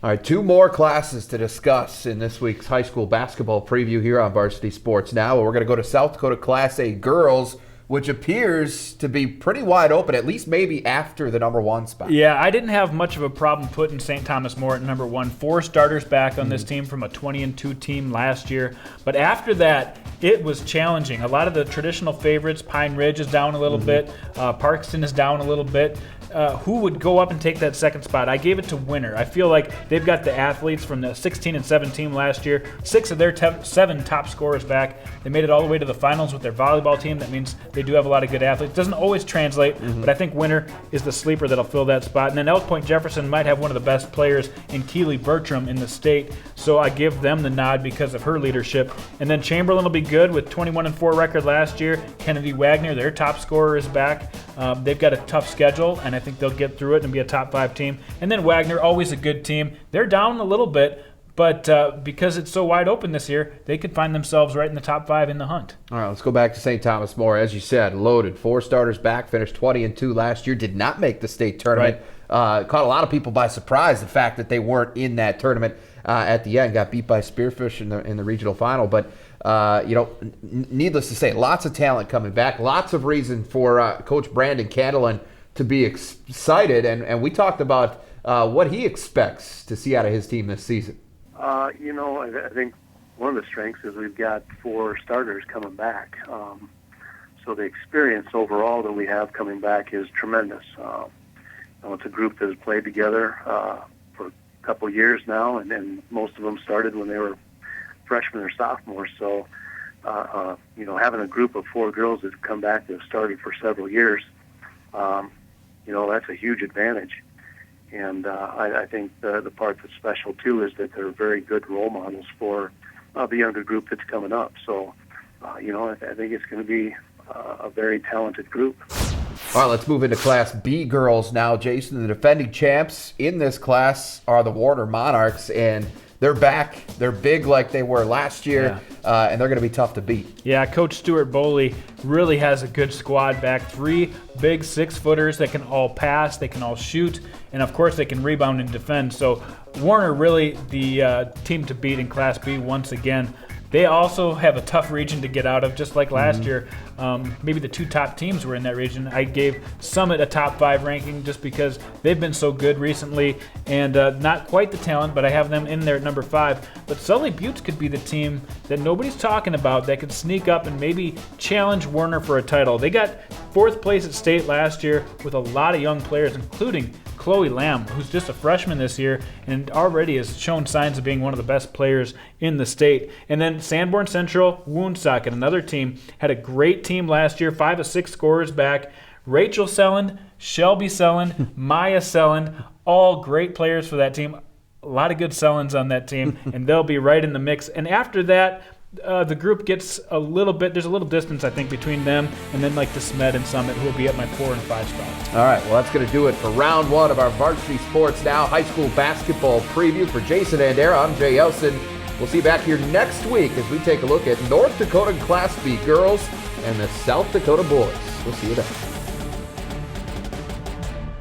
All right, two more classes to discuss in this week's high school basketball preview here on Varsity Sports Now. We're going to go to South Dakota Class A girls, which appears to be pretty wide open, at least maybe after the number one spot. Yeah, I didn't have much of a problem putting St. Thomas More at number one. 4 starters back on this team from a 20-2 team last year. But after that, it was challenging. A lot of the traditional favorites, Pine Ridge is down a little bit, Parkston is down a little bit. Who would go up and take that second spot? I gave it to Winter. I feel like they've got the athletes from the 16-7 team last year. 6 of their 7 top scorers back. They made it all the way to the finals with their volleyball team. That means they do have a lot of good athletes. Doesn't always translate, but I think Winter is the sleeper that'll fill that spot. And then Elk Point Jefferson might have one of the best players in Keeley Bertram in the state, so I give them the nod because of her leadership. And then Chamberlain will be good with 21-4 record last year. Kennedy Wagner, their top scorer, is back. They've got a tough schedule, and I think they'll get through it and be a top 5 team. And then Wagner, always a good team. They're down a little bit, but because it's so wide open this year, they could find themselves right in the top 5 in the hunt. All right, let's go back to St. Thomas More. As you said, loaded. 4 starters back, finished 20-2 last year, did not make the state tournament. Right. Caught a lot of people by surprise, the fact that they weren't in that tournament at the end. Got beat by Spearfish in the regional final. But, needless to say, lots of talent coming back. Lots of reason for Coach Brandon Candlin to be excited. And we talked about what he expects to see out of his team this season. I think one of the strengths is we've got 4 starters coming back. So the experience overall that we have coming back is tremendous. It's a group that has played together for a couple years now, and most of them started when they were freshmen or sophomores. So, having a group of 4 girls that have come back that have started for several years, that's a huge advantage. And I think the part that's special, too, is that they're very good role models for the younger group that's coming up. So, I think it's going to be a very talented group. All right, let's move into Class B girls now. Jason, the defending champs in this class are the Warner Monarchs, and they're back. They're big like they were last year, and they're going to be tough to beat. Yeah, Coach Stuart Boley really has a good squad back. 3 big 6-footers that can all pass, they can all shoot, and of course they can rebound and defend. So Warner really the team to beat in Class B once again. They also have a tough region to get out of, just like last year. Maybe the 2 top teams were in that region. I gave Summit a top 5 ranking just because they've been so good recently, and not quite the talent, but I have them in there at number 5. But Sully Buttes could be the team that nobody's talking about that could sneak up and maybe challenge Warner for a title. They got 4th place at state last year with a lot of young players, including Chloe Lamb, who's just a freshman this year and already has shown signs of being one of the best players in the state. And then Sanborn Central, Woonsocket, another team, had a great team last year, 5 of 6 scorers back. Rachel Selland, Shelby Selland, Maya Selland, all great players for that team. A lot of good Sellands on that team, and they'll be right in the mix. And after that, the group gets a little bit, there's a little distance, I think, between them and then like the Smed and Summit, who will be at my 4 and 5 spots. All right, well, that's going to do it for round 1 of our Varsity Sports Now high school basketball preview. For Jason Andera, I'm Jay Elson. We'll see you back here next week as we take a look at North Dakota Class B girls and the South Dakota boys. We'll see you then.